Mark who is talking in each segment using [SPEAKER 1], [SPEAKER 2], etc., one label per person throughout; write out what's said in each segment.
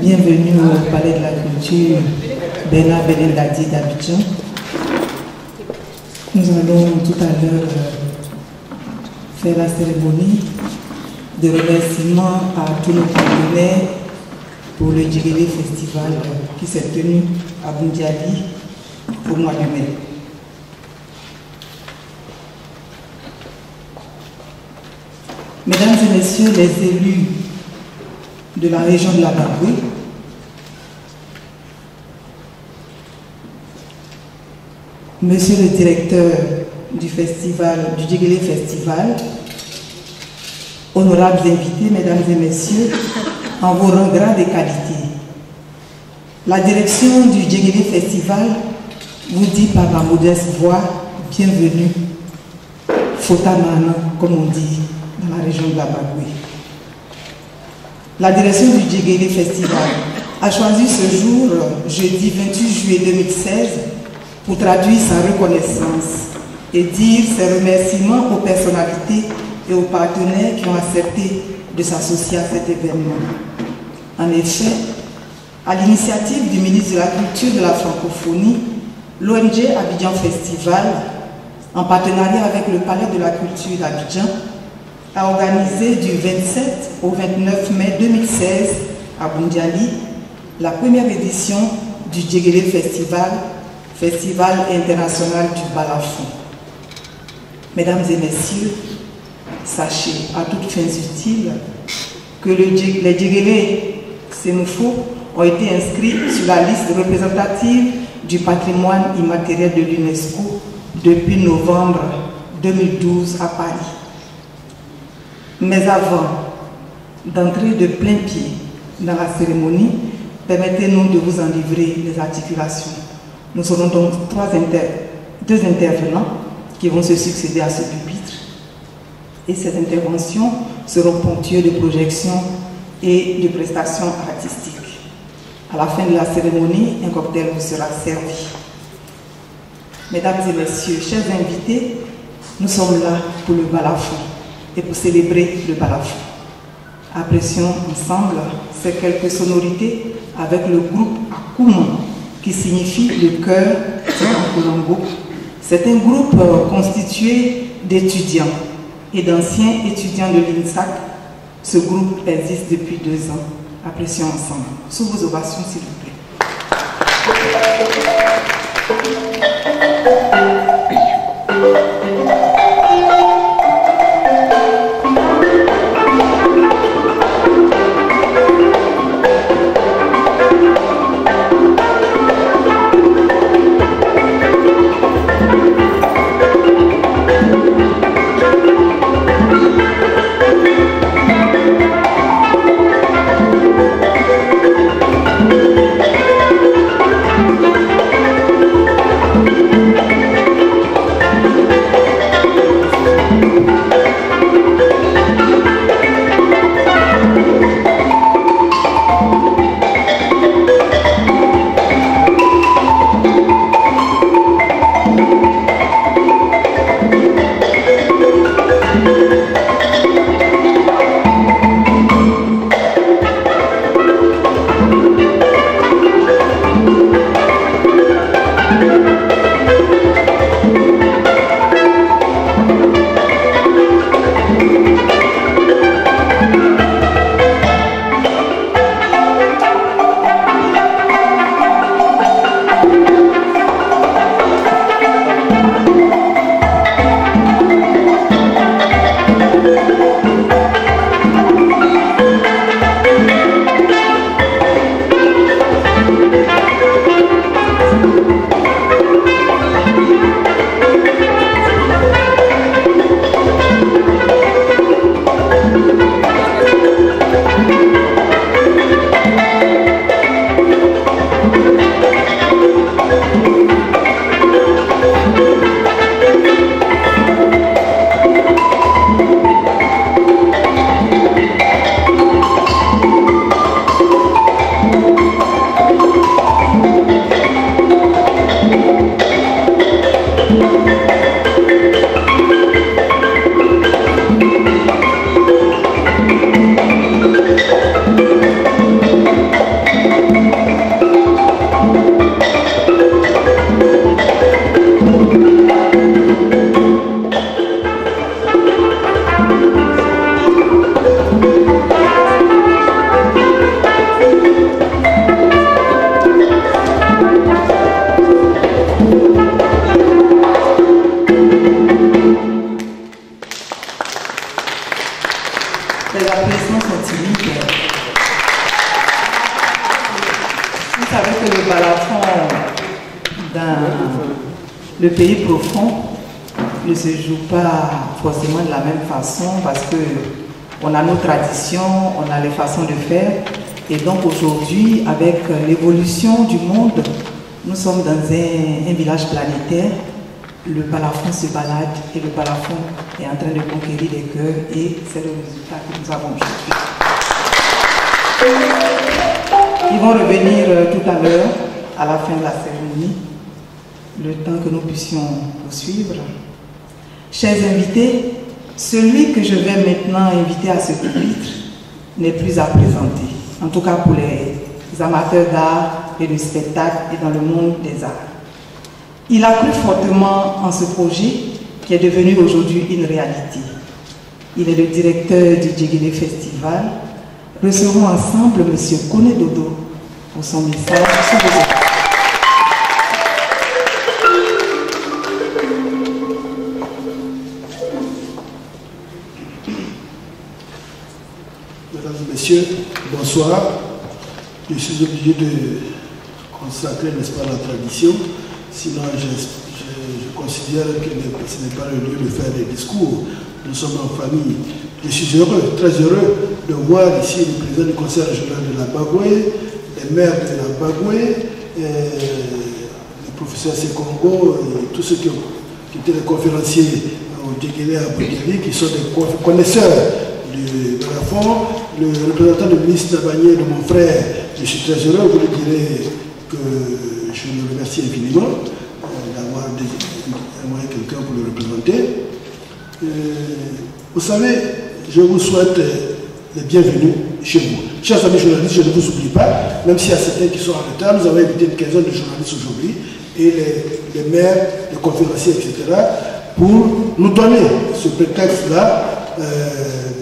[SPEAKER 1] Bienvenue au Palais de la Culture Bernard Belendadi d'Abidjan. Nous allons tout à l'heure faire la cérémonie de remerciement à tous nos partenaires pour le Djegele Festival qui s'est tenu à Boundiali au mois de mai. Mesdames et messieurs les élus de la région de la Baboué, monsieur le directeur du festival, du Djegele Festival, honorables invités, mesdames et messieurs, en vos rangs, grades et qualités. La direction du Djegele Festival vous dit par ma modeste voix, bienvenue, Fotamana, comme on dit dans la région de la Baboué. La direction du Djegele Festival a choisi ce jour, jeudi 28 juillet 2016, pour traduire sa reconnaissance et dire ses remerciements aux personnalités et aux partenaires qui ont accepté de s'associer à cet événement. En effet, à l'initiative du ministre de la Culture et de la Francophonie, l'ONG Abidjan Festival, en partenariat avec le Palais de la Culture d'Abidjan, a organisé du 27 au 29 mai 2016 à Boundiali la première édition du Djegele Festival, Festival international du balafon. Mesdames et messieurs, sachez à toutes fins utiles que les Djegele Sénoufo ont été inscrits sur la liste représentative du patrimoine immatériel de l'UNESCO depuis novembre 2012 à Paris. Mais avant d'entrer de plein pied dans la cérémonie, permettez-nous de vous en livrer les articulations. Nous serons donc deux intervenants qui vont se succéder à ce pupitre. Et ces interventions seront ponctuées de projections et de prestations artistiques. À la fin de la cérémonie, un cocktail vous sera servi. Mesdames et messieurs, chers invités, nous sommes là pour le balafon et pour célébrer le balafon. Apprécions ensemble ces quelques sonorités avec le groupe Akouman, qui signifie le cœur en Colombo. C'est un groupe constitué d'étudiants et d'anciens étudiants de l'INSAC. Ce groupe existe depuis 2 ans. Apprécions ensemble. Sous vos ovations, s'il vous plaît. le pays profond ne se joue pas forcément de la même façon parce que on a nos traditions, on a les façons de faire. Et donc aujourd'hui, avec l'évolution du monde, nous sommes dans un village planétaire. Le balafon se balade et le balafon est en train de conquérir les cœurs et c'est le résultat que nous avons aujourd'hui. Ils vont revenir tout à l'heure à la fin de la cérémonie, le temps que nous puissions poursuivre. Chers invités, celui que je vais maintenant inviter à ce pupitre n'est plus à présenter, en tout cas pour les amateurs d'art et de spectacle et dans le monde des arts. Il a cru fortement en ce projet qui est devenu aujourd'hui une réalité. Il est le directeur du Djegele Festival. Recevons ensemble M. Kone Dodo pour son message sur le débat.
[SPEAKER 2] Mesdames et messieurs, bonsoir. Je suis obligé de consacrer, n'est-ce pas, la tradition. Sinon, je considère que ce n'est pas le lieu de faire des discours. Nous sommes en famille. Je suis heureux, très heureux de voir ici le président du conseil régional de la Bagoué, les maires de la Bagoué, le professeur Sekongo et tous ceux qui étaient les conférenciers au Djegele à Boudjali, qui sont des connaisseurs de la fond, le représentant du ministre Nabanier, de mon frère. Je suis très heureux, vous le direz que je le remercie infiniment d'avoir envoyé quelqu'un pour le représenter. Vous savez, je vous souhaite les bienvenus chez vous. Chers amis journalistes, je ne vous oublie pas, même s'il y a certains qui sont en retard, nous avons invité une quinzaine de journalistes aujourd'hui, et les maires, les conférenciers, etc., pour nous donner ce prétexte-là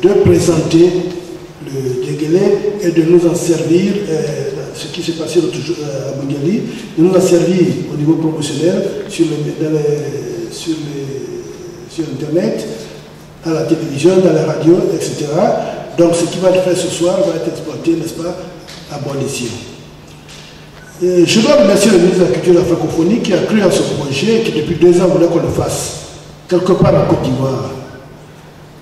[SPEAKER 2] de présenter le Djegele et de nous en servir, ce qui s'est passé à Boudjali, de nous en servir au niveau promotionnel sur Internet, à la télévision, dans la radio, etc. Donc ce qui va être fait ce soir va être exploité, n'est-ce pas, à bon escient. Je dois remercier le ministre de la Culture et de la Francophonie qui a cru en ce projet et qui depuis 2 ans voulait qu'on le fasse, quelque part en Côte d'Ivoire.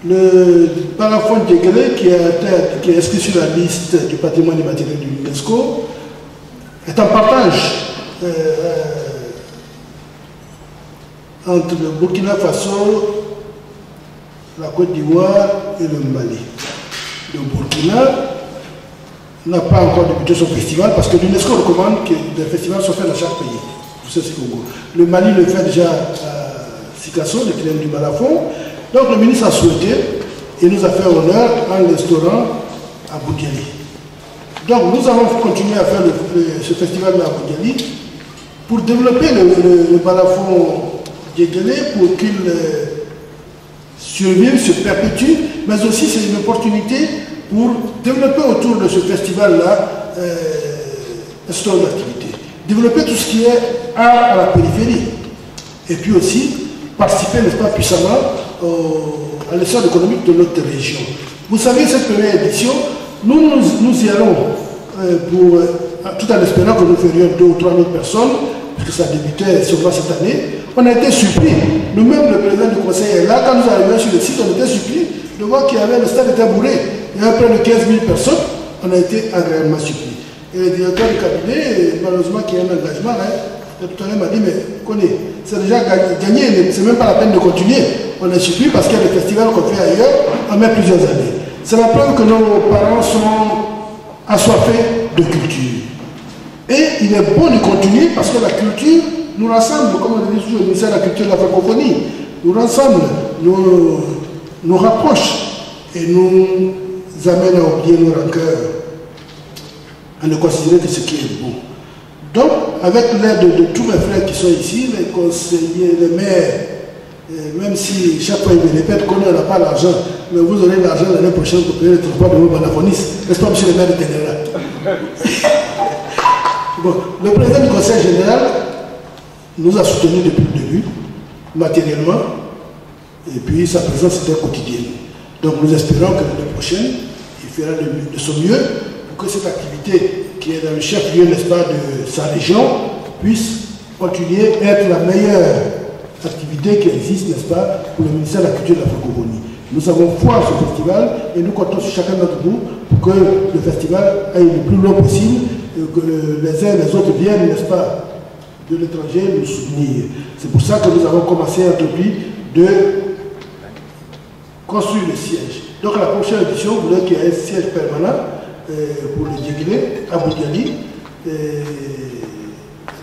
[SPEAKER 2] Le balafon Djegele qui est inscrit sur la liste du patrimoine immatériel de l'UNESCO est en partage entre le Burkina Faso, la Côte d'Ivoire et le Mali. Le Burkina n'a pas encore débuté son festival parce que l'UNESCO recommande que des festivals soient faits dans chaque pays. Pour ce Congo. Le Mali le fait déjà à Sikasso, le clé du balafon. Donc le ministre a souhaité et nous a fait honneur en l'instaurant à Boudjali. Donc nous allons continuer à faire ce festival-là à Boudjali pour développer le balafon Djegele pour qu'il survive, se perpétue, mais aussi c'est une opportunité pour développer autour de ce festival-là un store d'activité. Développer tout ce qui est art à la périphérie. Et puis aussi participer, n'est-ce pas, puissamment à l'essor économique de notre région. Vous savez, cette première édition, nous y allons tout en espérant que nous ferions 2 ou 3 000 personnes, puisque ça débutait sûrement cette année. On a été surpris. Nous-mêmes, le président du conseil est là. Quand nous arrivions sur le site, on était surpris de voir qu'il y avait le stade était bourré. Il y avait près de 15 000 personnes. On a été agréablement surpris. Et le directeur du cabinet, malheureusement, qui a un engagement, tout à l'heure m'a dit, mais connais, c'est déjà gagné, c'est même pas la peine de continuer. On est surpris parce qu'il y a des festivals qu'on fait ailleurs en même plusieurs années. C'est la preuve que nos parents sont assoiffés de culture. Et il est bon de continuer parce que la culture nous rassemble, comme on le dit toujours au ministère de la Culture et de la Francophonie, nous rassemble, nous rapproche et nous amène à oublier nos rancœurs, à ne considérer que ce qui est bon. Donc, avec l'aide de tous mes frères qui sont ici, les conseillers, les maires, même si chaque fois ils me répètent qu'on n'a pas l'argent, mais vous aurez l'argent l'année prochaine pour payer le transport de vos balaphonistes, n'est-ce pas, monsieur le maire de Ténéra? Bon, le président du conseil général nous a soutenus depuis le début, matériellement, et puis sa présence était quotidienne. Donc nous espérons que l'année prochaine, il fera de son mieux pour que cette activité qui est dans le chef-lieu, n'est-ce pas, de sa région, puisse continuer à être la meilleure activité qui existe, n'est-ce pas, pour le ministère de la Culture et de la Francophonie. Nous avons foi à ce festival et nous comptons sur chacun d'entre nous pour que le festival aille le plus loin possible, que les uns et les autres viennent, n'est-ce pas, de l'étranger nous soutenir. C'est pour ça que nous avons commencé à entrepris de construire le siège. Donc la prochaine édition, vous voulez qu'il y ait un siège permanent pour le Djéguélé à Boundiali.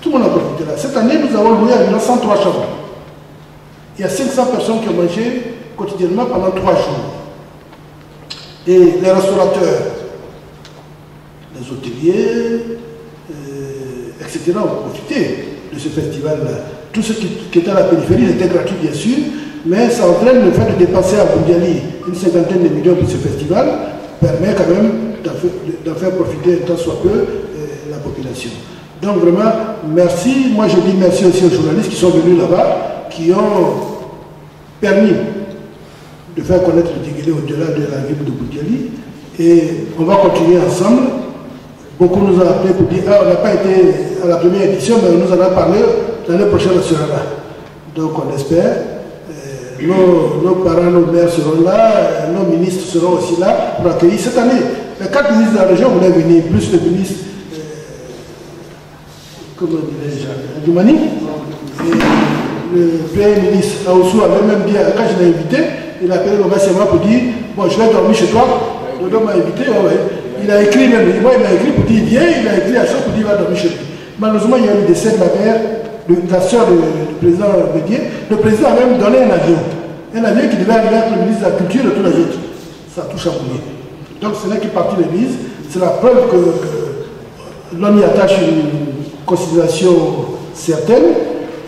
[SPEAKER 2] Tout le monde a profité là. Cette année, nous avons loué à 903 chambres. Il y a 500 personnes qui ont mangé quotidiennement pendant 3 jours. Et les restaurateurs, les hôteliers, etc. ont profité de ce festival-là. Tout ce qui était à la périphérie était gratuit, bien sûr, mais ça entraîne le fait de dépenser à Boundiali une cinquantaine de millions pour ce festival, permet quand même d'en faire profiter tant soit peu la population. Donc vraiment, merci. Moi je dis merci aussi aux journalistes qui sont venus là-bas, qui ont permis de faire connaître le Djéguélé au-delà de la ville de Boundiali. Et on va continuer ensemble. Beaucoup nous ont appelé pour dire « Ah, on n'a pas été à la première édition, mais on nous en a parlé, l'année prochaine on sera là. » Donc on espère. Nos parents, nos mères seront là, nos ministres seront aussi là pour accueillir cette année. Les 4 ministres de la région voulaient venir, plus le ministre, comment dirais-je, Doumani. Et le premier ministre Aoussou avait même dit, quand je l'ai invité, il a appelé le Gassiama pour dire « Bon, je vais dormir chez toi. » Dodo m'a invité, il a écrit même, il a écrit pour dire « Viens », il a écrit à ça pour dire « Va dormir chez lui ». Malheureusement, il y a eu le décès de la mère, de la soeur du président Bédier. Le président a même donné un avion. Un avion qui devait arriver avec le ministre de la Culture et tous les autres. Ça a tout chamboulé. Donc ce n'est qu'une partie de l'Église. C'est la preuve que l'on y attache une considération certaine.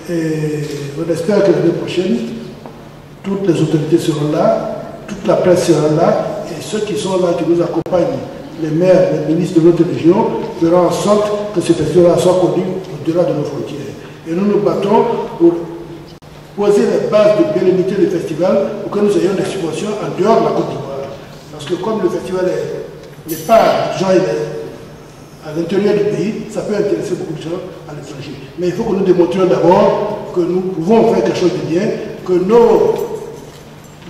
[SPEAKER 2] Et on espère que l'année prochaine, toutes les autorités seront là, toute la presse sera là, et ceux qui sont là, qui nous accompagnent, les maires, les ministres de notre région, feront en sorte que ce festival soit connu au-delà de nos frontières. Et nous nous battons pour poser les bases de pérennité du festival pour que nous ayons des subventions en dehors de la Côte d'Ivoire. Parce que comme le festival n'est pas genre à l'intérieur du pays, ça peut intéresser beaucoup de gens à l'étranger. Mais il faut que nous démontrions d'abord que nous pouvons faire quelque chose de bien, que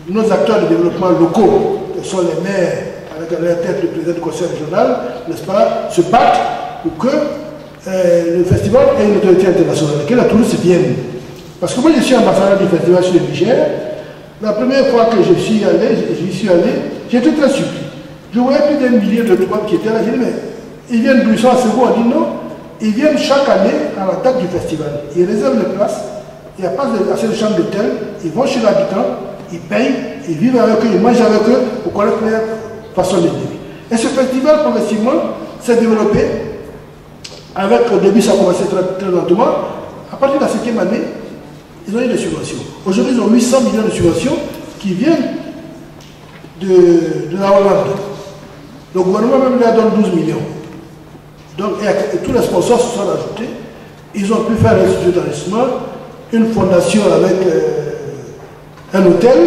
[SPEAKER 2] nos acteurs de développement locaux, que sont les maires, avec à leur tête le président du conseil régional, n'est-ce pas, se battent pour que le festival ait une autorité internationale, que la touristes viennent. Parce que moi je suis ambassadeur du festival sur le Niger. La première fois que j'y suis allé, j'étais très surpris. Je voyais plus d'un millier de touristes qui étaient là. J'ai dit, mais ils viennent d'où? Ils sont à Ségou? On dit non. Ils viennent chaque année à la date du festival. Ils réservent les places. Il n'y a pas assez de chambres d'hôtel. Ils vont chez l'habitant, ils payent, ils vivent avec eux, ils mangent avec eux pour connaître leur façon de vivre. Et ce festival, progressivement, s'est développé. Avec, au début, ça a commencé très lentement. À partir de la 5e année, ils ont eu des subventions. Aujourd'hui, ils ont 800 millions de subventions qui viennent de la Hollande. Le gouvernement même leur donne 12 millions. Donc, et tous les sponsors se sont ajoutés. Ils ont pu faire un institut d'enregistrement, une fondation avec un hôtel.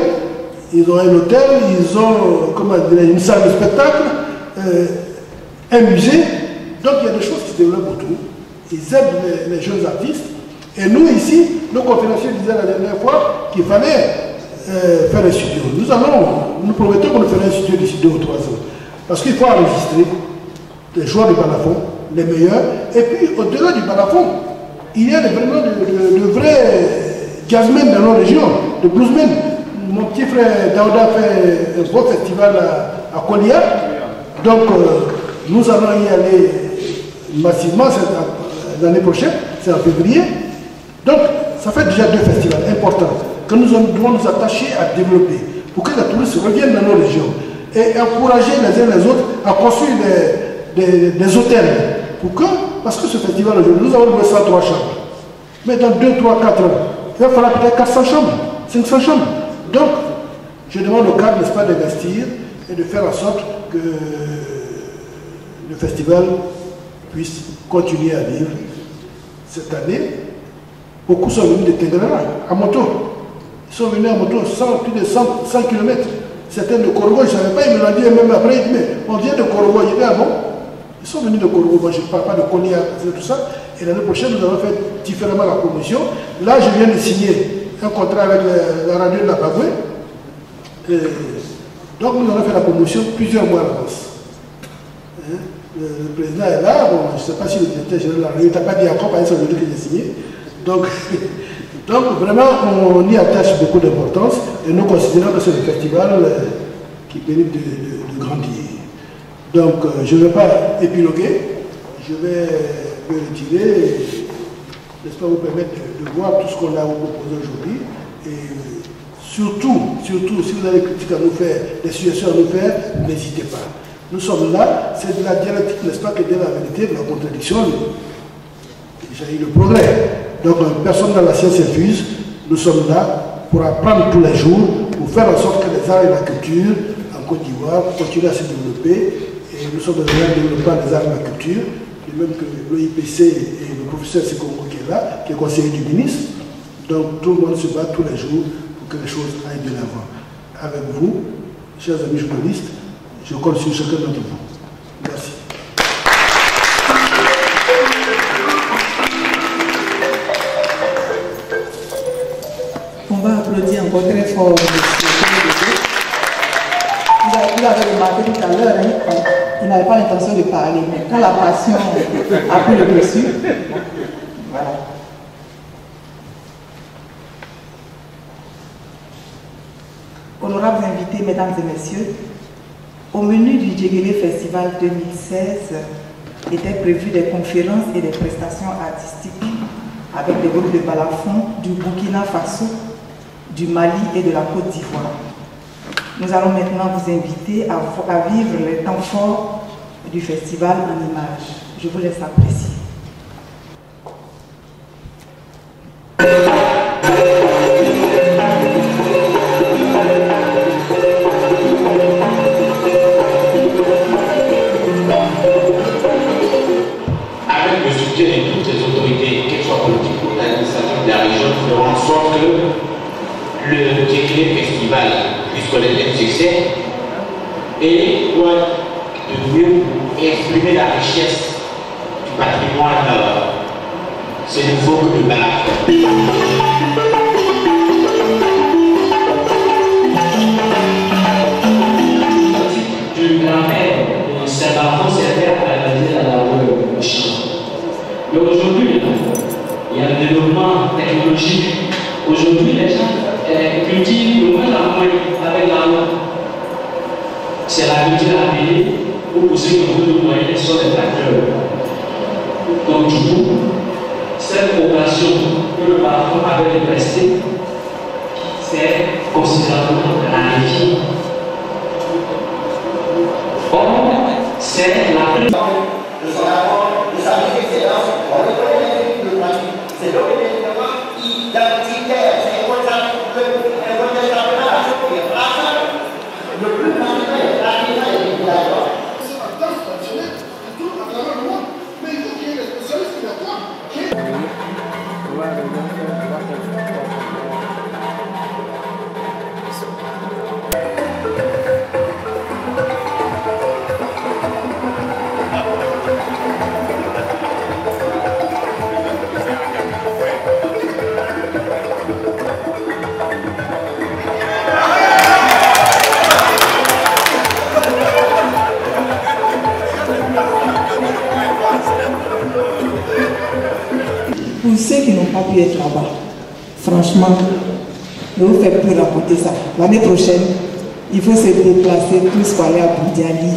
[SPEAKER 2] Ils ont un hôtel, ils ont comment dire, une salle de spectacle, un musée. Donc il y a des choses qui se développent autour. Ils aident les jeunes artistes. Et nous ici, nos conférenciers disaient la dernière fois qu'il fallait faire un studio. Nous promettons qu'on nous ferait un studio d'ici 2 ou 3 ans. Parce qu'il faut enregistrer les joueurs du balafon, les meilleurs. Et puis au-delà du balafon, il y a vraiment de vrais jazzmen dans nos régions, de bluesmen. Mon petit frère Daouda fait un beau festival à Kolia. Donc nous allons y aller massivement l'année prochaine, c'est en février. Donc, ça fait déjà 2 festivals importants que nous devons nous attacher à développer pour que les touristes reviennent dans nos régions et encourager les uns les autres à construire des hôtels. Parce que ce festival aujourd'hui, nous avons loué 103 chambres. Mais dans 2, 3, 4 ans, il va falloir peut-être 400 chambres, 500 chambres. Donc, je demande au cadre, n'est-ce pas, d'investir et de faire en sorte que le festival puisse continuer à vivre. Cette année, beaucoup sont venus de Tengrana, à moto. Ils sont venus à moto, plus de 100 km. Certains de Korogo, je ne savais pas, ils me l'ont dit même après, mais on vient de Korogo, il était avant. Ils sont venus de Korogo, moi je ne parle pas de Kolia, tout ça. Et l'année prochaine, nous allons faire différemment la promotion. Là, je viens de signer un contrat avec la radio de la Bagoué. Donc, nous allons faire la promotion plusieurs mois à l'avance. Hein? Le président est là. Bon, je ne sais pas si le directeur général de la radio n'a pas dit encore, parce que c'est aujourd'hui que j'ai signé. Donc, vraiment, on y attache beaucoup d'importance et nous considérons que c'est le festival qui mérite de grandir. Donc, je ne vais pas épiloguer, je vais me retirer et j'espère vous permettre de voir tout ce qu'on a proposé aujourd'hui. Et surtout, si vous avez des critiques à nous faire, des suggestions à nous faire, n'hésitez pas. Nous sommes là, c'est de la dialectique, n'est-ce pas, que de la vérité, de la contradiction, j'ai eu le progrès. Donc, personne dans la science infuse, nous sommes là pour apprendre tous les jours, pour faire en sorte que les arts et la culture en Côte d'Ivoire continuent à se développer. Et nous sommes dans un développement des arts et la culture, et même que l'OIPC et le professeur Sekongo qui est là, qui est conseiller du ministre. Donc, tout le monde se bat tous les jours pour que les choses aillent de l'avant. Avec vous, chers amis journalistes, je compte sur chacun d'entre vous. Merci.
[SPEAKER 1] On va applaudir encore très fort, monsieur. Vous avez remarqué tout à l'heure, hein, il n'avait pas l'intention de parler, mais quand la passion a pris le dessus, voilà. Honorables invités, mesdames et messieurs, au menu du Djegele Festival 2016 étaient prévues des conférences et des prestations artistiques avec des groupes de balafon du Burkina Faso, du Mali et de la Côte d'Ivoire. Nous allons maintenant vous inviter à vivre les temps forts du festival en images. Je vous laisse apprécier.
[SPEAKER 3] Avec le soutien de toutes les autorités, qu'elles soient politiques ou administratives de la région, nous ferons en sorte que le Djegele Festival puisse connaître un succès et doit de mieux exprimer la richesse du patrimoine c'est nouveau que le balafon.
[SPEAKER 4] Du grand-père, ses parents servaient à réaliser la labeur au champ. Mais aujourd'hui, il y a le développement technologique. Aujourd'hui, les gens cultivent le moins la moins avec la main. C'est la culture appelée pour pousser le bout de moyens sur les tracteurs. Donc, du coup, cette opération que le balafon avait prestée, c'est considérablement rarifié. Or, c'est la plus.
[SPEAKER 5] De son rapport, de sa excellence, on reconnaît le pratique. C'est donc évidemment identitaire, c'est incontestablement la chose qui est passable. Le plus naturel, l'artisanat et l'éducateur.
[SPEAKER 2] C'est la danse traditionnelle qui tourne à travers le monde, mais il faut qu'il y ait des spécialistes qui la voient.
[SPEAKER 1] Pour ceux qui n'ont pas pu être là-bas, franchement, ne vous faites plus raconter ça. L'année prochaine, il faut se déplacer tous pour aller à Boudiali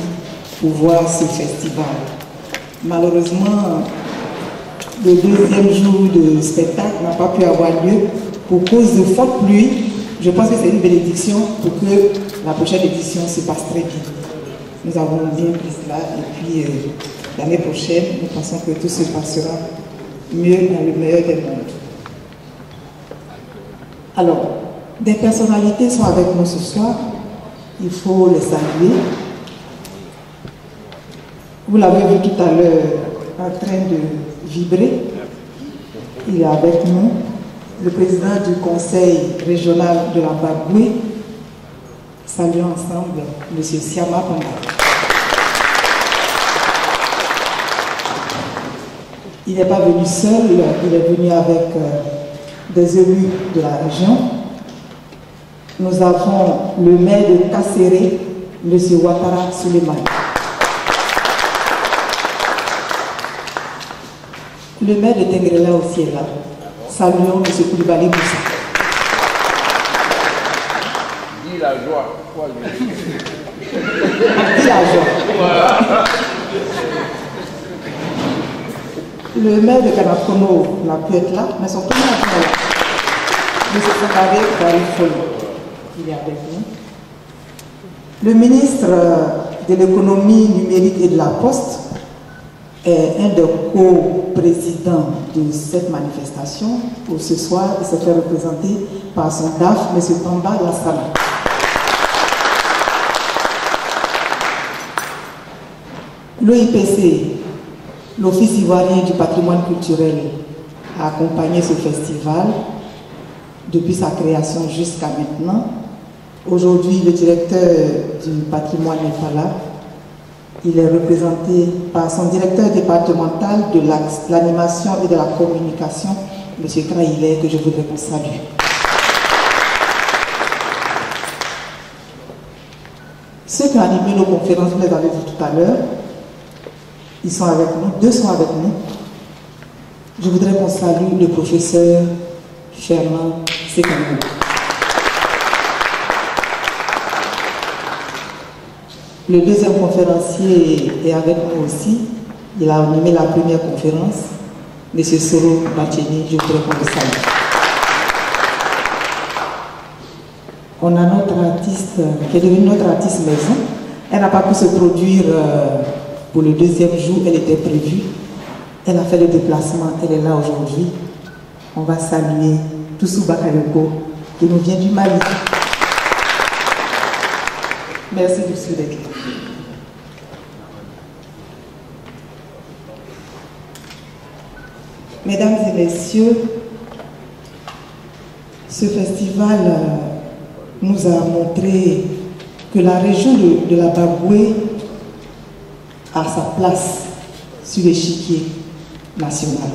[SPEAKER 1] pour voir ce festival. Malheureusement, le deuxième jour de spectacle n'a pas pu avoir lieu pour cause de forte pluie. Je pense que c'est une bénédiction pour que la prochaine édition se passe très bien. Nous avons bien pris cela et puis l'année prochaine, nous pensons que tout se passera mieux dans le meilleur des mondes. Alors, des personnalités sont avec nous ce soir. Il faut les saluer. Vous l'avez vu tout à l'heure en train de vibrer. Il est avec nous, le président du conseil régional de la Bagoué. Saluons ensemble M. Siama Panda. Il n'est pas venu seul, il est venu avec des élus de la région. Nous avons le maire de Kasséré, M. Ouattara Suleiman. Le maire de Tengrela aussi est là. Saluons M. Koulibaly Moussa.
[SPEAKER 6] Dis la joie.
[SPEAKER 1] Dis la joie. Le maire de Kanakono n'a pu être là, mais son premier adjoint est là. M. Sangaré Barifolo, il est avec nous. Le ministre de l'économie numérique et de la Poste est un des co-présidents de cette manifestation. Pour ce soir, il se fait représenter par son DAF, M. Tamba Lassana. L'OIPC, l'Office ivoirien du patrimoine culturel, a accompagné ce festival depuis sa création jusqu'à maintenant. Aujourd'hui, le directeur du patrimoine n'est pas là. Il est représenté par son directeur départemental de l'animation et de la communication, M. Kraïlet, que je voudrais qu'on salue. Ceux qui ont animé nos conférences, vous les avez vus tout à l'heure, ils sont avec nous, deux sont avec nous. Je voudrais qu'on salue le professeur Sherman Sekamou. Le deuxième conférencier est avec nous aussi. Il a animé la première conférence, M. Soro Bacheni. Je voudrais qu'on le salue. On a notre artiste, qui est devenue notre artiste maison. Elle n'a pas pu se produire pour le deuxième jour, elle était prévue. Elle a fait le déplacement, elle est là aujourd'hui. On va saluer Toussou Bakayoko, qui nous vient du Mali. Merci Toussou d'être là. Mesdames et messieurs, ce festival nous a montré que la région de la Baboué a sa place sur l'échiquier national.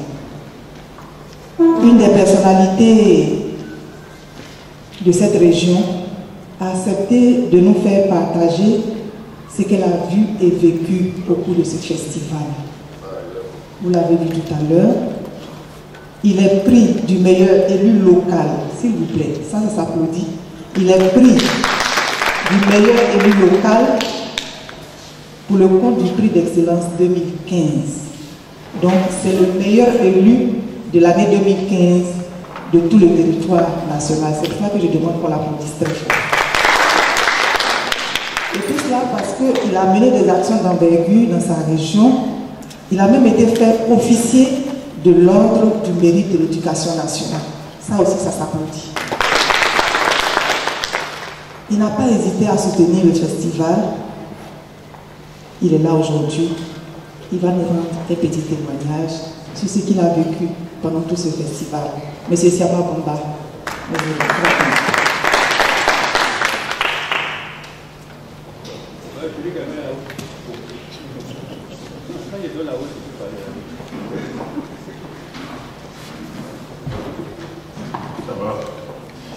[SPEAKER 1] Une des personnalités de cette région a accepté de nous faire partager ce qu'elle a vu et vécu au cours de ce festival. Vous l'avez vu tout à l'heure. Il est pris du meilleur élu local, s'il vous plaît, ça s'applaudit. Il est pris du meilleur élu local pour le compte du prix d'excellence 2015. Donc c'est le meilleur élu de l'année 2015 de tout le territoire national. C'est pour ça que je demande qu'on l'applaudisse très fort. Et tout cela parce qu'il a mené des actions d'envergure dans sa région. Il a même été fait officier de l'ordre du mérite de l'éducation nationale. Ça aussi, ça s'applaudit. Il n'a pas hésité à soutenir le festival. Il est là aujourd'hui. Il va nous rendre un petit témoignage sur ce qu'il a vécu pendant tout ce festival. Monsieur Siaba Bamba.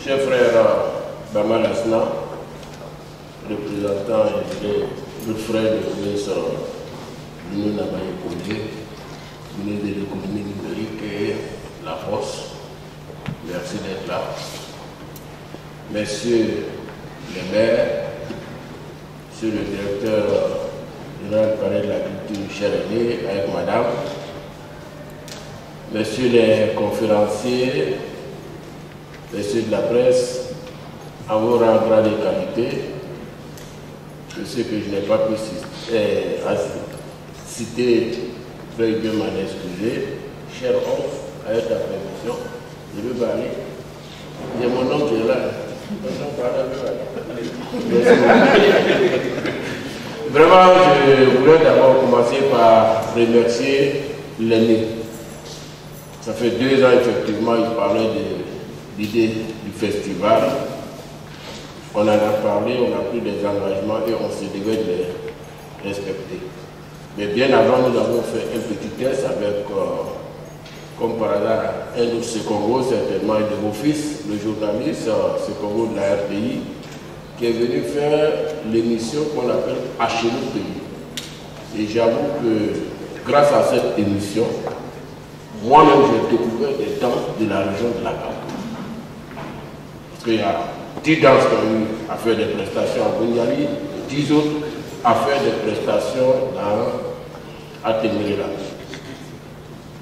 [SPEAKER 6] Cher frère Bama Lassana, représentant le frère du ministre Bruno Namaye Kondé, ministre de l'économie numérique et la Poste, merci d'être là. Messieurs les maires, monsieur le directeur général du palais de la culture, cher aîné, avec madame, messieurs les conférenciers, messieurs de la presse, en vos rangs, grades et qualités, je sais que je n'ai pas pu citer, veuillez bien m'en excuser, cher homme, avec ta permission, je veux parler. Il y a mon nom qui est là. Vraiment, je voulais d'abord commencer par remercier l'aîné. Ça fait 2 ans, effectivement, il parlait de l'idée du festival. On en a parlé, on a pris des engagements et on se devait de les respecter. Mais bien avant, nous avons fait un petit test avec comme par hasard, un autre Sekongo, certainement de vos fils, le journaliste Sekongo de la RTI, qui est venu faire l'émission qu'on appelle Hacheno Pays. Et j'avoue que grâce à cette émission, moi-même j'ai découvert des danses de la région de la Gabon. Parce qu'il y a 10 danses qui ont eu à faire des prestations à Bungali, 10 autres à faire des prestations à Temerela.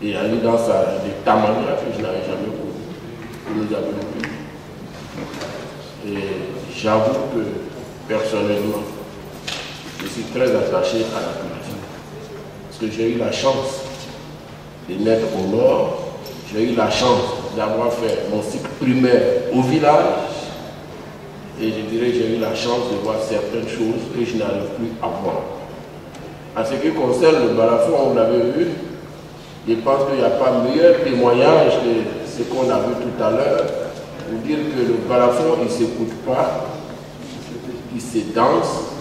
[SPEAKER 6] Et il y a une danse de Tamania que je n'avais jamais connue, que nous avons vu. Et j'avoue que personnellement, je suis très attaché à la culture. Parce que j'ai eu la chance de naître au nord, j'ai eu la chance d'avoir fait mon cycle primaire au village. Et je dirais que j'ai eu la chance de voir certaines choses que je n'arrive plus à voir. En ce qui concerne le balafon, on l'avait vu. Je pense qu'il n'y a pas meilleur témoignage que ce qu'on a vu tout à l'heure pour dire que le balafon, il ne s'écoute pas, il se danse.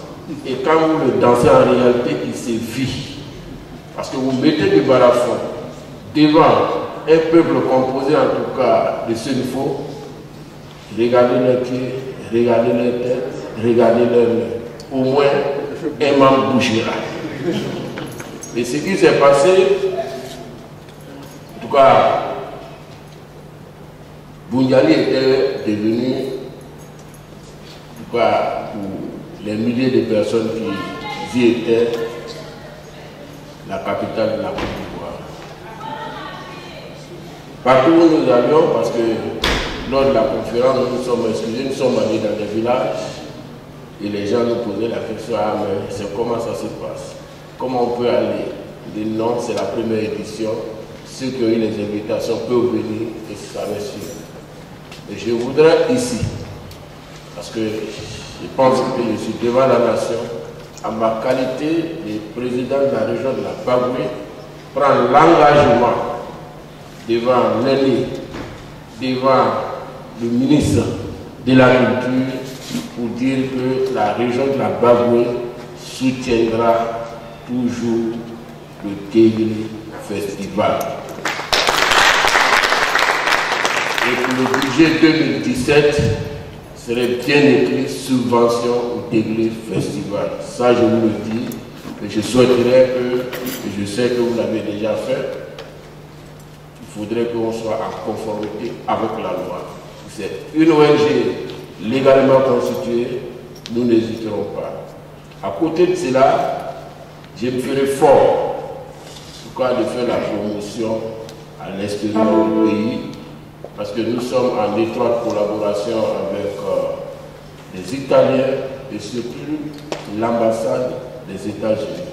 [SPEAKER 6] Et quand vous le dansez, en réalité, il se vit. Parce que vous mettez du balafon devant un peuple composé en tout cas de ce qu'il faut, regardez leurs pieds, regardez leurs têtes, regardez leurs mains. Au moins, un membre bougera. Et ce qui s'est passé, en tout cas, Bungali était devenu, en tout cas, pour les milliers de personnes qui y étaient, la capitale de la Côte d'Ivoire. Partout où nous allions, parce que lors de la conférence, nous nous sommes excusés, nous sommes allés dans des villages et les gens nous posaient la question, ah mais c'est comment ça se passe? Comment on peut aller? Ils disent non, c'est la première édition, ceux qui ont eu les invitations peuvent venir et ça va suivre. Et je voudrais ici, parce que je pense que je suis devant la nation, à ma qualité de président de la région de la Bagoué, prendre l'engagement devant l'aîné, devant le ministre de la Culture, pour dire que la région de la Bagoué soutiendra toujours le Tegli Festival. Et pour le budget 2017, serait bien écrit subvention au Tegli Festival. Ça, je vous le dis, et je souhaiterais que, et je sais que vous l'avez déjà fait, il faudrait qu'on soit en conformité avec la loi. C'est une ONG légalement constituée, nous n'hésiterons pas. À côté de cela, je me ferai fort, en tout cas, de faire la promotion à l'extérieur du pays, parce que nous sommes en étroite collaboration avec les Italiens et surtout l'ambassade des États-Unis.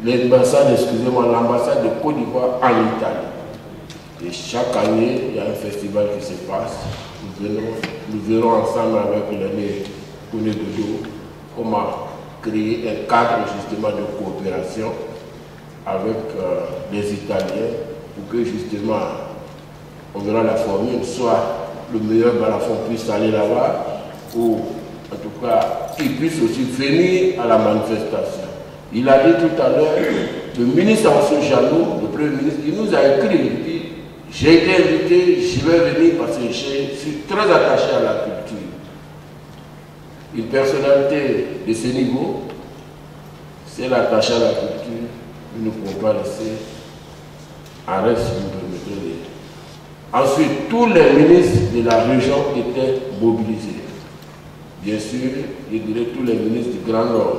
[SPEAKER 6] L'ambassade, excusez-moi, l'ambassade de Côte d'Ivoire en Italie. Et chaque année, il y a un festival qui se passe. Nous verrons ensemble avec l'année Kouné Dodo comment créer un cadre justement de coopération avec les Italiens pour que justement on verra la formule, soit le meilleur balafon puisse aller là-bas, ou en tout cas, qu'il puisse aussi venir à la manifestation. Il a dit tout à l'heure, le ministre Ansou Janou, le premier ministre, il nous a écrit, il dit, j'ai été invité, je vais venir parce que je suis très attaché à la culture. Une personnalité de ce niveau, si elle est attachée à la culture, nous ne pouvons pas laisser en reste, si vous permettez. Ensuite, tous les ministres de la région étaient mobilisés. Bien sûr, je dirais tous les ministres du Grand Nord.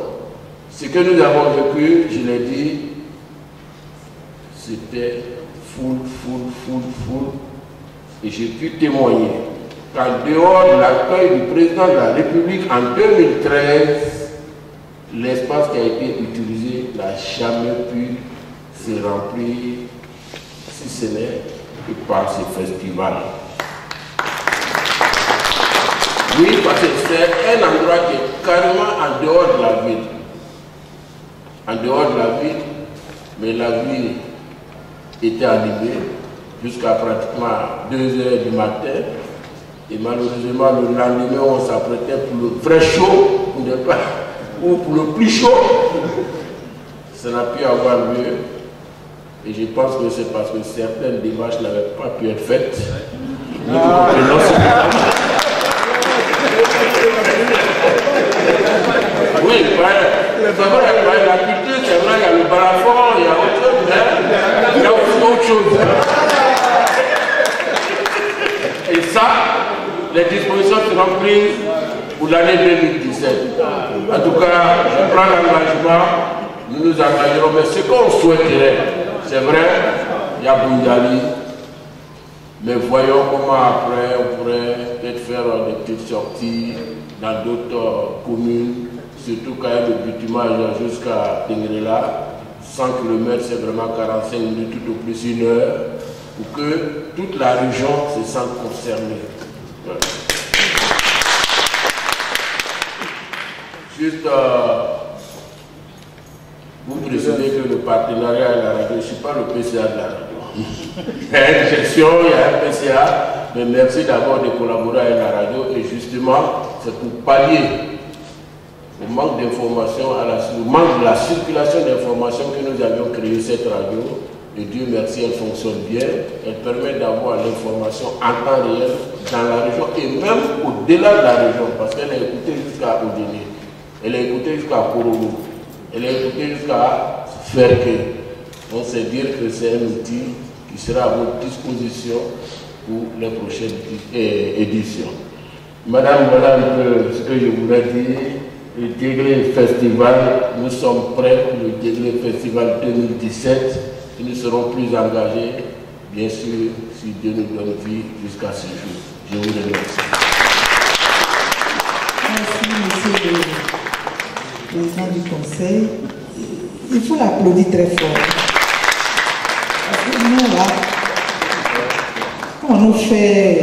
[SPEAKER 6] Ce que nous avons vécu, je l'ai dit, c'était full. Et j'ai pu témoigner qu'en dehors de l'accueil du président de la République en 2013, l'espace qui a été utilisé n'a jamais pu se remplir, si ce n'est que par ce festival. Oui, parce que c'est un endroit qui est carrément en dehors de la ville. En dehors de la ville, mais la ville était animée jusqu'à pratiquement 2 h du matin. Et malheureusement, le lendemain, on s'apprêtait pour le vrai chaud, ou pour le plus chaud. Ça n'a pu avoir lieu. Et je pense que c'est parce que certaines démarches n'avaient pas pu être faites. Oui, la culture, c'est vrai, il y a le balafon, il y a autre chose, mais il y a aussi autre chose. Et ça, les dispositions seront prises pour l'année 2017. En tout cas, je prends l'engagement, nous nous engagerons, mais ce qu'on souhaiterait, c'est vrai, il y a Boundali, mais voyons comment après on pourrait peut-être faire des petites sorties dans d'autres communes, surtout quand il y a le bitumage jusqu'à Tengrela, 100 km c'est vraiment 45 minutes, tout au plus 1 heure, pour que toute la région se sente concernée. Ouais. Juste, vous précisez que le partenariat à la radio, je ne suis pas le PCA de la radio. Il y a une gestion, il y a un PCA, mais merci d'abord de collaborer avec la radio et justement, c'est pour pallier au manque d'informations, au manque de la circulation d'informations que nous avions créé cette radio. Et Dieu merci, elle fonctionne bien. Elle permet d'avoir l'information en temps réel dans la région et même au-delà de la région, parce qu'elle est écoutée jusqu'à Odéné, elle est écoutée jusqu'à Korogo, elle est écoutée jusqu'à Ferke. Donc c'est dire que c'est un outil qui sera à votre disposition pour les prochaines éditions. Madame, voilà un peu ce que je voulais dire. Le Djeglé Festival, nous sommes prêts pour le Djeglé Festival 2017 et nous serons plus engagés, bien sûr, si Dieu nous donne vie jusqu'à ce jour. Je vous remercie.
[SPEAKER 1] Merci, monsieur le président du conseil. Il faut l'applaudir très fort. Parce que nous, là, on nous fait...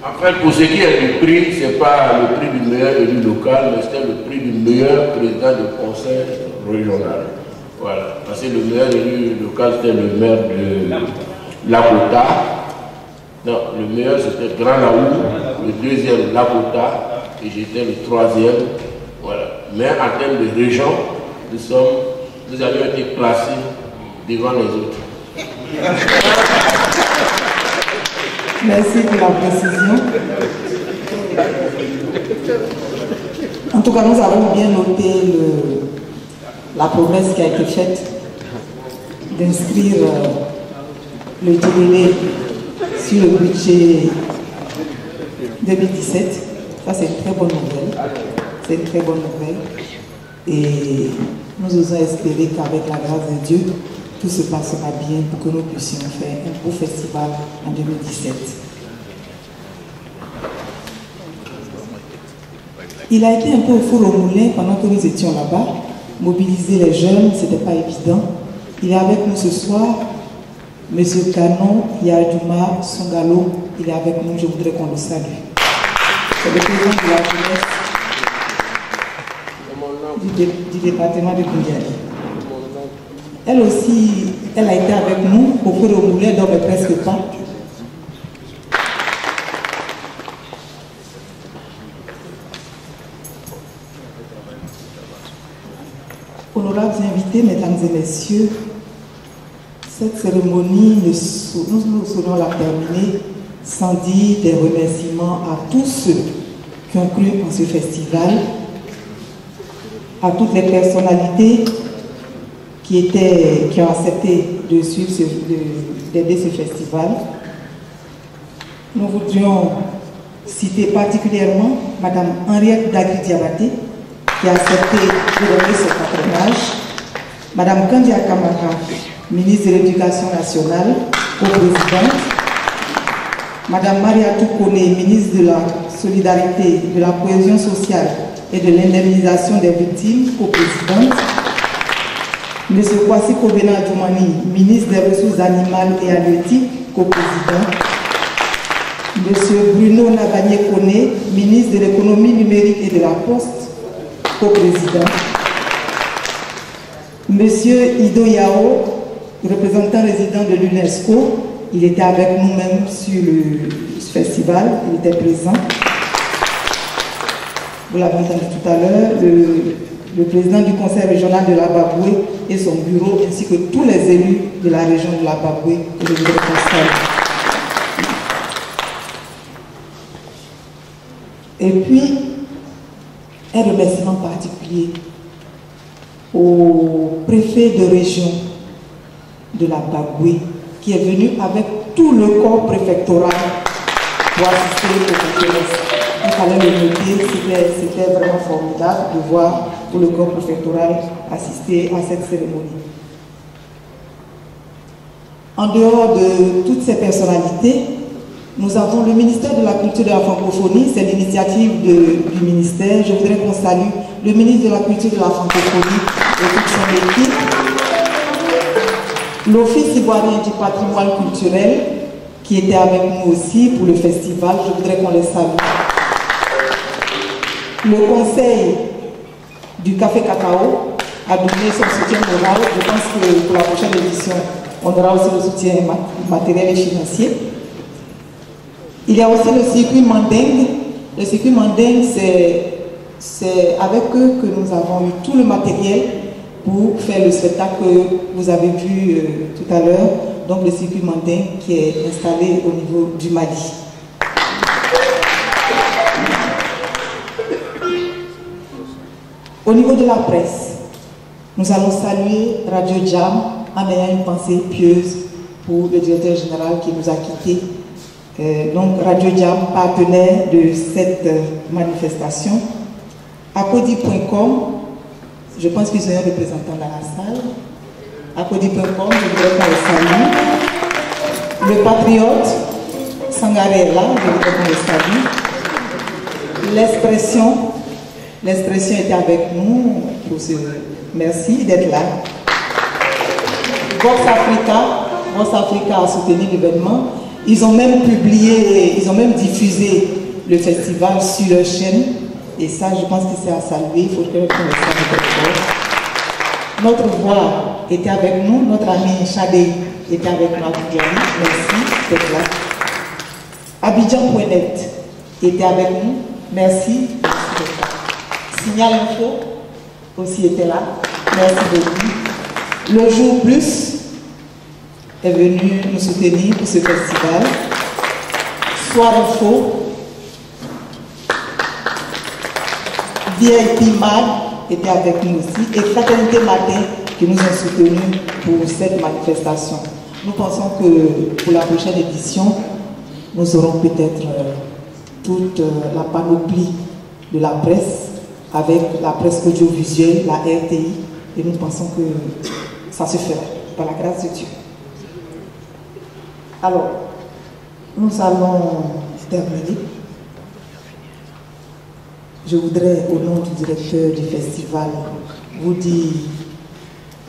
[SPEAKER 6] En fait, pour ce qui est du prix, ce n'est pas le prix du meilleur élu local, mais c'est le prix du meilleur président du conseil régional. Voilà. Parce que le meilleur élu local, c'était le maire de Lakota. Non, le meilleur, c'était Grand Laou, le deuxième, Lakota, et j'étais le troisième. Voilà. Mais en termes de région, nous avions été placés devant les autres.
[SPEAKER 1] Merci pour la précision. En tout cas, nous avons bien noté la promesse qui a été faite d'inscrire le Djeglé sur le budget 2017. Ça, c'est une très bonne nouvelle. C'est une très bonne nouvelle. Et nous osons espérer qu'avec la grâce de Dieu, tout se passera bien pour que nous puissions faire un beau festival en 2017. Il a été un peu au four au moulin pendant que nous étions là-bas. Mobiliser les jeunes, ce n'était pas évident. Il est avec nous ce soir. Monsieur Canon Yadouma Songalo, il est avec nous, je voudrais qu'on le salue. C'est le président de la jeunesse du département de Boundali. Elle aussi, elle a été avec nous au four au moulin, donc presque pas. Honorables invités, mesdames et messieurs, cette cérémonie, nous saurons la terminer sans dire des remerciements à tous ceux qui ont cru en ce festival, à toutes les personnalités qui ont accepté de suivre, d'aider ce festival. Nous voudrions citer particulièrement Mme Henriette Dagui-Diabaté, qui a accepté de donner ce patronage, Mme Kandia Kamara, ministre de l'Éducation nationale, co-présidente, Mme Maria Toukone, ministre de la Solidarité, de la Cohésion sociale et de l'indemnisation des victimes, co-présidente, M. Kwasi Kobena Djoumani, ministre des Ressources animales et halieutiques, co-président, M. Bruno Nabagné-Kone, ministre de l'économie numérique et de la poste, co-président, M. Ido Yao, représentant résident de l'UNESCO, il était avec nous-mêmes sur le festival, il était présent. vous l'avez entendu tout à l'heure, le président du conseil régional de la Baboué et son bureau, ainsi que tous les élus de la région de la Baboué que je voudrais constater. Et puis, un remerciement particulier au préfet de région de la Baboué qui est venu avec tout le corps préfectoral pour assister aux conférences. Il fallait le noter, c'était vraiment formidable de voir tout le corps préfectoral assister à cette cérémonie. En dehors de toutes ces personnalités, nous avons le ministère de la Culture et de la Francophonie, c'est l'initiative du ministère. Je voudrais qu'on salue le ministre de la Culture et de la Francophonie et toute son équipe. L'Office ivoirien du patrimoine culturel qui était avec nous aussi pour le festival, je voudrais qu'on les salue. Le conseil du Café Cacao a donné son soutien moral. Je pense que pour la prochaine édition, on aura aussi le soutien matériel et financier. Il y a aussi le circuit Mandingue. Le circuit Mandingue, c'est avec eux que nous avons eu tout le matériel pour faire le spectacle que vous avez vu tout à l'heure. Donc le circuit Mandingue qui est installé au niveau du Mali. Au niveau de la presse, nous allons saluer Radio Jam en ayant une pensée pieuse pour le directeur général qui nous a quittés. Donc Radio Jam, partenaire de cette manifestation. Acodi.com, je pense qu'ils ont un représentant dans la salle. Acodi.com, je voudrais qu'on le salue. Le Patriote, Sangaré est là, je voudrais qu'on le salue. L'expression était avec nous, merci d'être là. Vox Africa a soutenu l'événement. Ils ont même publié, ils ont même diffusé le festival sur leur chaîne. Et ça, je pense que c'est à saluer. Il faut que le salue. Notre voix était avec nous. Notre ami Chadé était avec nous à Abidjan. Merci d'être là. Abidjan.net était avec nous. Merci. Signal Info aussi était là. Merci beaucoup. Le Jour Plus est venu nous soutenir pour ce festival. Soir Info, VIP Mag était avec nous aussi, et Fraternité Matin qui nous ont soutenus pour cette manifestation. Nous pensons que pour la prochaine édition, nous aurons peut-être toute la panoplie de la presse, avec la presse audiovisuelle, la RTI, et nous pensons que ça se fera, par la grâce de Dieu. Alors, nous allons terminer. Je voudrais, au nom du directeur du festival, vous dire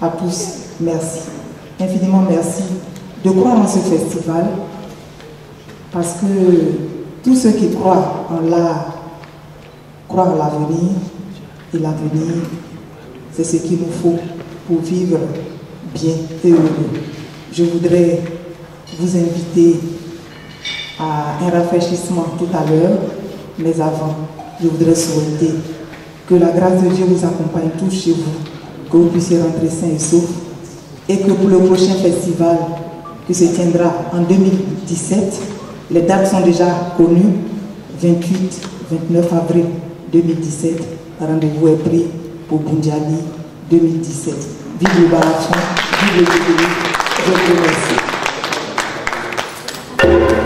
[SPEAKER 1] à tous merci, infiniment merci de croire en ce festival, parce que tous ceux qui croient en l'art croient en l'avenir, et l'avenir, c'est ce qu'il nous faut pour vivre bien et heureux. Je voudrais vous inviter à un rafraîchissement tout à l'heure, mais avant, je voudrais souhaiter que la grâce de Dieu vous accompagne tous chez vous, que vous puissiez rentrer sains et saufs, et que pour le prochain festival qui se tiendra en 2017, les dates sont déjà connues, 28-29 avril 2017, rendez-vous est pris pour Bundiali 2017. Vive le Barafon, vive le Jubilé, je vous remercie.
[SPEAKER 7] Thank you.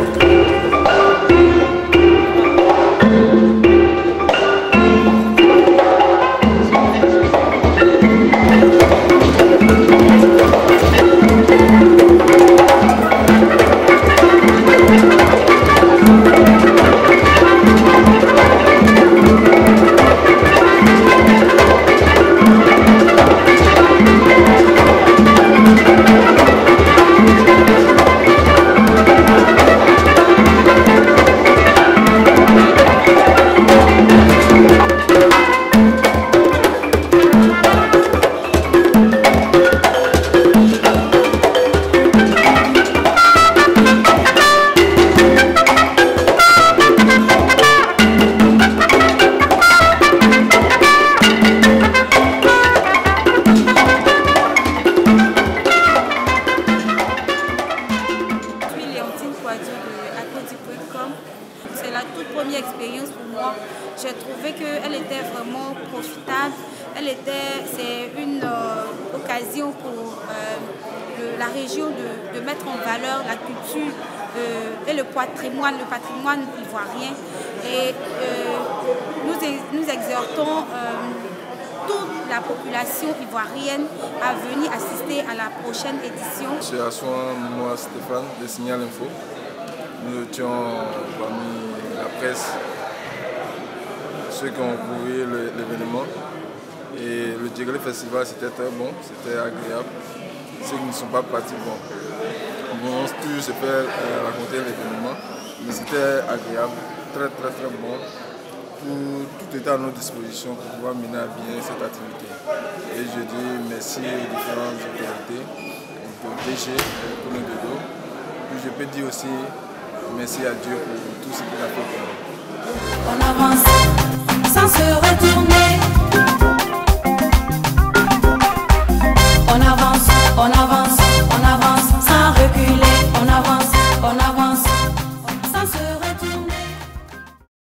[SPEAKER 7] j'ai trouvé qu'elle était vraiment profitable. C'est une occasion pour la région de mettre en valeur la culture et le patrimoine ivoirien. Et nous exhortons toute la population ivoirienne à venir assister à la prochaine édition.
[SPEAKER 8] Je suis Assouan, moi Stéphane de Signal Info. Nous étions parmi la presse, ceux qui ont couvert l'événement. Et le Djegele Festival, c'était très bon, c'était agréable. Ceux qui ne sont pas partis, bon, on toujours se fait raconter l'événement, mais c'était agréable, très bon. Tout était à notre disposition pour pouvoir mener à bien cette activité. Et je dis merci aux différentes autorités, au DG, pour le dodo. Je peux dire aussi merci à Dieu pour tout ce qu'il a fait pour nous.
[SPEAKER 9] On avance sans se retourner.